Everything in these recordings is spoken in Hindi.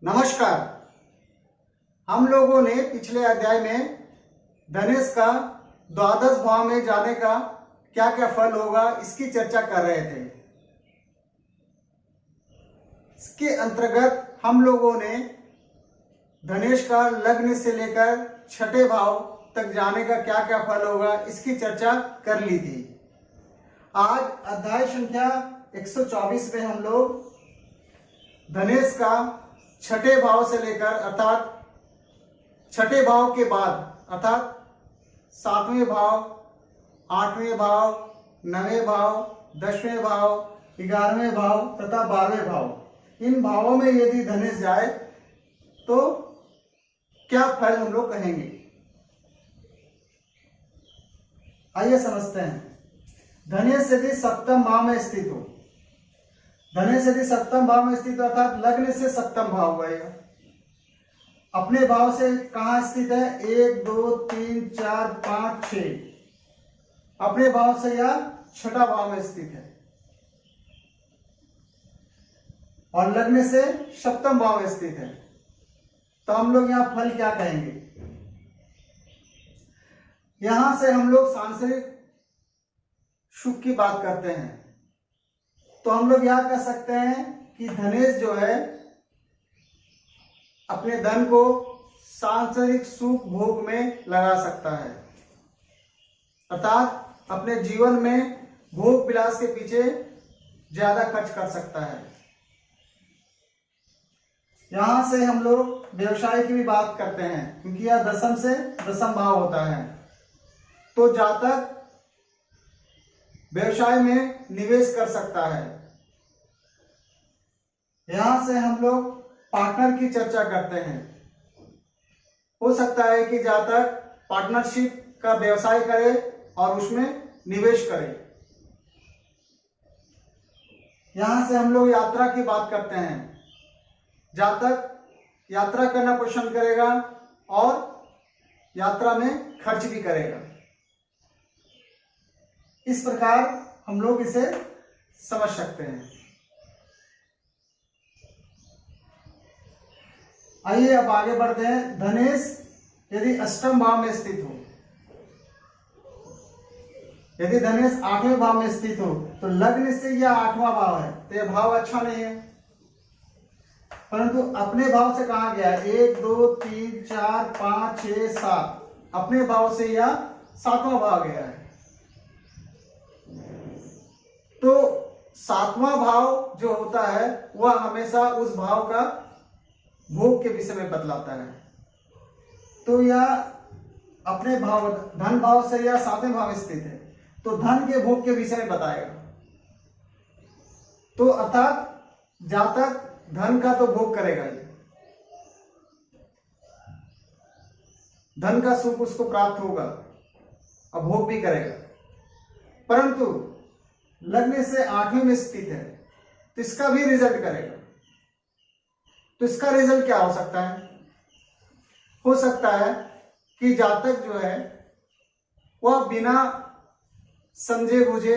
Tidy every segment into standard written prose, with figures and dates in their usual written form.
नमस्कार। हम लोगों ने पिछले अध्याय में धनेश का द्वादश भाव में जाने का क्या क्या फल होगा इसकी चर्चा कर रहे थे। इसके अंतर्गत हम लोगों ने धनेश का लग्न से लेकर छठे भाव तक जाने का क्या क्या फल होगा इसकी चर्चा कर ली थी। आज अध्याय संख्या 124 में हम लोग धनेश का छठे भाव से लेकर अर्थात छठे भाव के बाद अर्थात 7वें भाव, 8वें भाव, 9वें भाव, 10वें भाव, 11वें भाव तथा 12वें भाव, इन भावों में यदि धनेश जाए तो क्या फल हम लोग कहेंगे। आइए समझते हैं। धनेश यदि सप्तम भाव में स्थित हो, धनेश यदि सप्तम भाव में स्थित अर्थात लग्न से सप्तम भाव गएगा। अपने भाव से कहां स्थित है? 1 2 3 4 5 6, अपने भाव से या छठा भाव में स्थित है और लग्न से सप्तम भाव में स्थित है। तो हम लोग यहां फल क्या कहेंगे? यहां से हम लोग सांसारिक सुख की बात करते हैं तो हम लोग यह कह सकते हैं कि धनेश जो है अपने धन को सांसारिक सुख भोग में लगा सकता है, अर्थात अपने जीवन में भोग विलास के पीछे ज्यादा खर्च कर सकता है। यहां से हम लोग व्यवसाय की भी बात करते हैं क्योंकि यह दशम से दशम भाव होता है। तो जातक व्यवसाय में निवेश कर सकता है। यहां से हम लोग पार्टनर की चर्चा करते हैं। हो सकता है कि जातक पार्टनरशिप का व्यवसाय करे और उसमें निवेश करे। यहां से हम लोग यात्रा की बात करते हैं। जातक यात्रा करना पसंद करेगा और यात्रा में खर्च भी करेगा। इस प्रकार हम लोग इसे समझ सकते हैं। आइए अब आगे बढ़ते हैं। धनेश यदि अष्टम भाव में स्थित हो, यदि धनेश 8वें भाव में स्थित हो तो लग्न से यह 8वां भाव है तो यह भाव अच्छा नहीं है, परंतु अपने भाव से कहा गया है 1 2 3 4 5 6 7, अपने भाव से यह 7वां भाव गया है। तो 7वां भाव जो होता है वह हमेशा उस भाव का भोग के विषय में बतलाता है। तो यह अपने भाव धन भाव से यह 7वें भाव में स्थित है तो धन के भोग के विषय में बताएगा। तो अर्थात जातक धन का तो भोग करेगा ही, धन का सुख उसको प्राप्त होगा और भोग भी करेगा, परंतु लग्न से 8वें में स्थित है तो इसका भी रिजल्ट करेगा। तो इसका रिजल्ट क्या हो सकता है? हो सकता है कि जातक जो है वह बिना समझे बुझे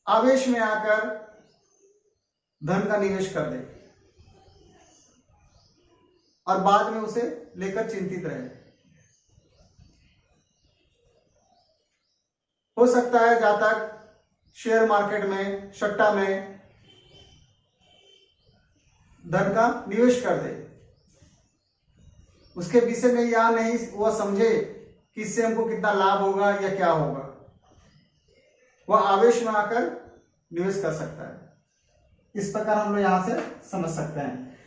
आवेश में आकर धन का निवेश कर दे और बाद में उसे लेकर चिंतित रहे। हो सकता है जातक शेयर मार्केट में सट्टा में धन का निवेश कर दे, उसके विषय में यह नहीं वह समझे कि इससे हमको कितना लाभ होगा या क्या होगा, वह आवेश में आकर निवेश कर सकता है। इस प्रकार हम लोग यहां से समझ सकते हैं।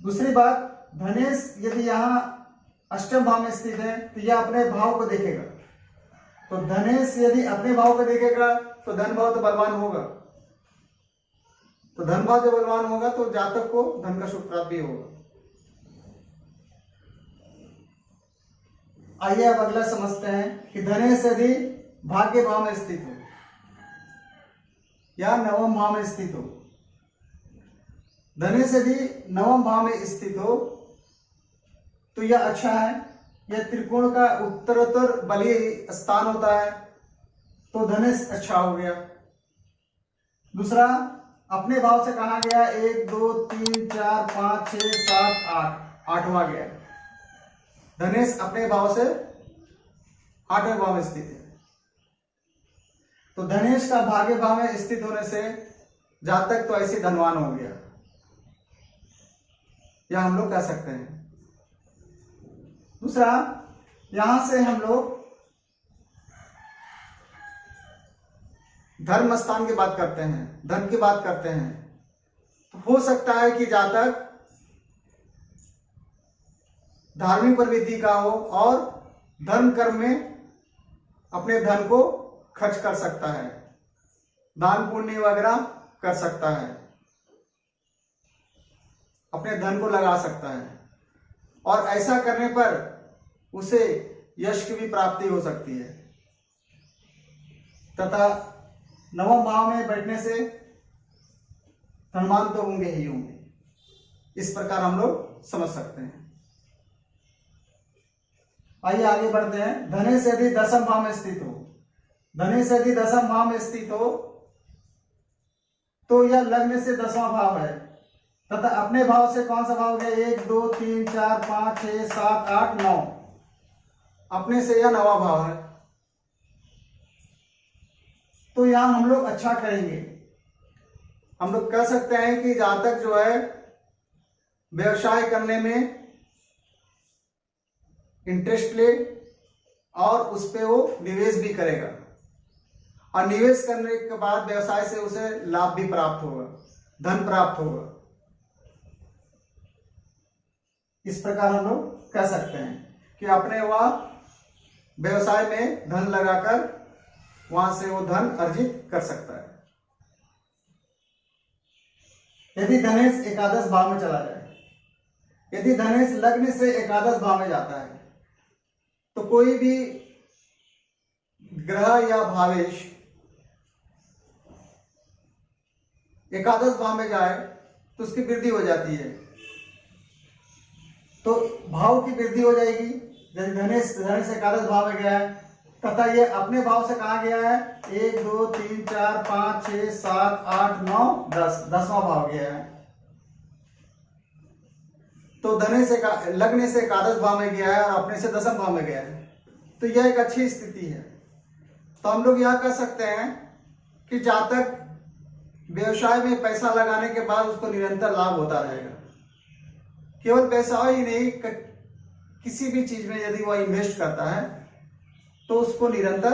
दूसरी बात, धनेश यदि यहां अष्टम भाव में स्थित है तो यह अपने भाव को देखेगा। तो धनेश यदि अपने भाव को देखेगा तो धन भाव तो बलवान होगा, तो धन भाव जब बलवान होगा तो जातक को धन का सुख प्राप्त भी होगा। आइए अब अगला समझते हैं कि धनेश यदि भाग्य भाव में स्थित हो या नवम भाव में स्थित हो। धनेश यदि नवम भाव में स्थित हो तो यह अच्छा है। यह त्रिकोण का उत्तरोत्तर बलीय स्थान होता है तो धनेश अच्छा हो गया। दूसरा, अपने भाव से कहा गया 1 2 3 4 5 6 7 8, आठवां गया। धनेश अपने भाव से 8वें भाव में स्थित है। तो धनेश का भाग्य भाव में स्थित होने से जातक तो ऐसे धनवान हो गया, या हम लोग कह सकते हैं। दूसरा, यहां से हम लोग धर्म स्थान की बात करते हैं, धन की बात करते हैं। तो हो सकता है कि जातक धार्मिक प्रवृत्ति का हो और धर्म कर्म में अपने धन को खर्च कर सकता है, दान पुण्य वगैरह कर सकता है, अपने धन को लगा सकता है, और ऐसा करने पर उसे यश की भी प्राप्ति हो सकती है। तथा नवम भाव में बैठने से धनवान तो होंगे ही होंगे, इस प्रकार हम लोग समझ सकते हैं। आइए आगे बढ़ते हैं। धनेश यदि दसम भाव में स्थित हो, धनेश यदि दसम भाव में स्थित हो तो यह लग्न से 10वां भाव है, तथा अपने भाव से कौन सा भाव हो गया? 1 2 3 4 5 6 7 8 9, अपने से यह 9वां भाव है। तो यहां हम लोग अच्छा करेंगे, हम लोग कह सकते हैं कि जातक जो है व्यवसाय करने में इंटरेस्ट ले और उस पे वो निवेश भी करेगा, और निवेश करने के बाद व्यवसाय से उसे लाभ भी प्राप्त होगा, धन प्राप्त होगा। इस प्रकार हम लोग कह सकते हैं कि अपने वह व्यवसाय में धन लगाकर वहां से वो धन अर्जित कर सकता है। यदि धनेश एकादश भाव में चला जाए, यदि धनेश लग्न से एकादश भाव में जाता है, तो कोई भी ग्रह या भावेश एकादश भाव में जाए तो उसकी वृद्धि हो जाती है। तो भाव की वृद्धि हो जाएगी। जब धनेश एकादश भाव में गया है, तथा ये अपने भाव से कहा गया है 1 2 3 4 5 6 7 8 9 10, 10वां भाव गया है। तो धनेश से लग्न से एकादश भाव में गया है और अपने से दसम भाव में गया है, तो यह एक अच्छी स्थिति है। तो हम लोग यह कह सकते हैं कि जातक व्यवसाय में पैसा लगाने के बाद उसको निरंतर लाभ होता रहेगा। केवल पैसा ही नहीं, किसी भी चीज में यदि वह इन्वेस्ट करता है तो उसको निरंतर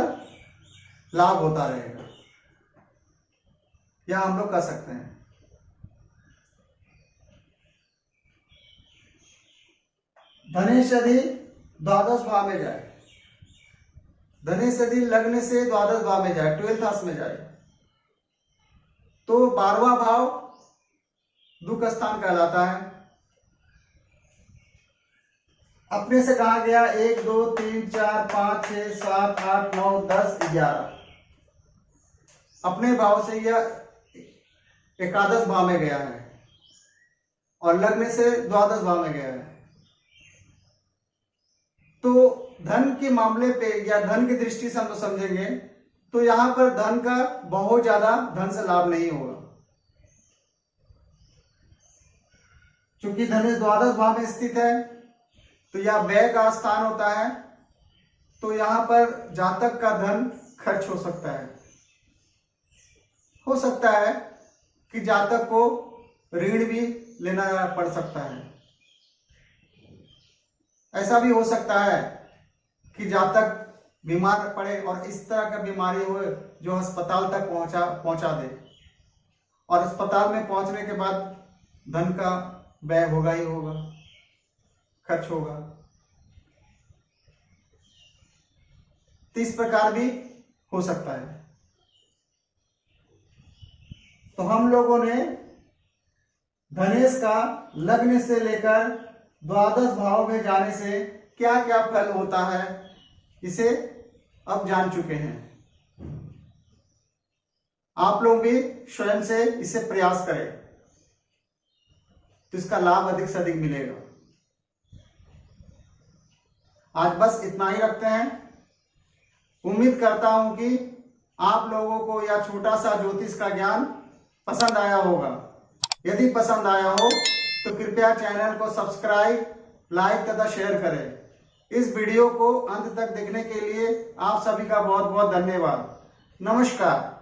लाभ होता रहेगा, यह हम लोग कह सकते हैं। धनेश यदि द्वादश भाव में जाए, धनेश यदि लग्न से द्वादश भाव में जाए, 12th हाउस में जाए, तो 12वां भाव दुख स्थान कहलाता है। अपने से कहा गया 1 2 3 4 5 6 7 8 9 10 11, अपने भाव से यह एकादश भाव में गया है और लग्न से द्वादश भाव में गया है। तो धन के मामले पे या धन की दृष्टि से हम तो समझेंगे तो यहां पर धन का बहुत ज्यादा धन से लाभ नहीं होगा, क्योंकि धनेश द्वादश भाव में स्थित है तो यह व्यय का स्थान होता है। तो यहां पर जातक का धन खर्च हो सकता है कि जातक को ऋण भी लेना पड़ सकता है। ऐसा भी हो सकता है कि जातक बीमार पड़े और इस तरह का बीमारी हो जो अस्पताल तक पहुंचा दे, और अस्पताल में पहुंचने के बाद धन का व्यय होगा ही होगा, खर्च होगा। तो इस प्रकार भी हो सकता है। तो हम लोगों ने धनेश का लग्न से लेकर द्वादश भाव में जाने से क्या क्या फल होता है इसे अब जान चुके हैं। आप लोग भी स्वयं से इसे प्रयास करें तो इसका लाभ अधिक से अधिक मिलेगा। आज बस इतना ही रखते हैं। उम्मीद करता हूं कि आप लोगों को यह छोटा सा ज्योतिष का ज्ञान पसंद आया होगा। यदि पसंद आया हो तो कृपया चैनल को सब्सक्राइब, लाइक तथा शेयर करें। इस वीडियो को अंत तक देखने के लिए आप सभी का बहुत बहुत धन्यवाद। नमस्कार।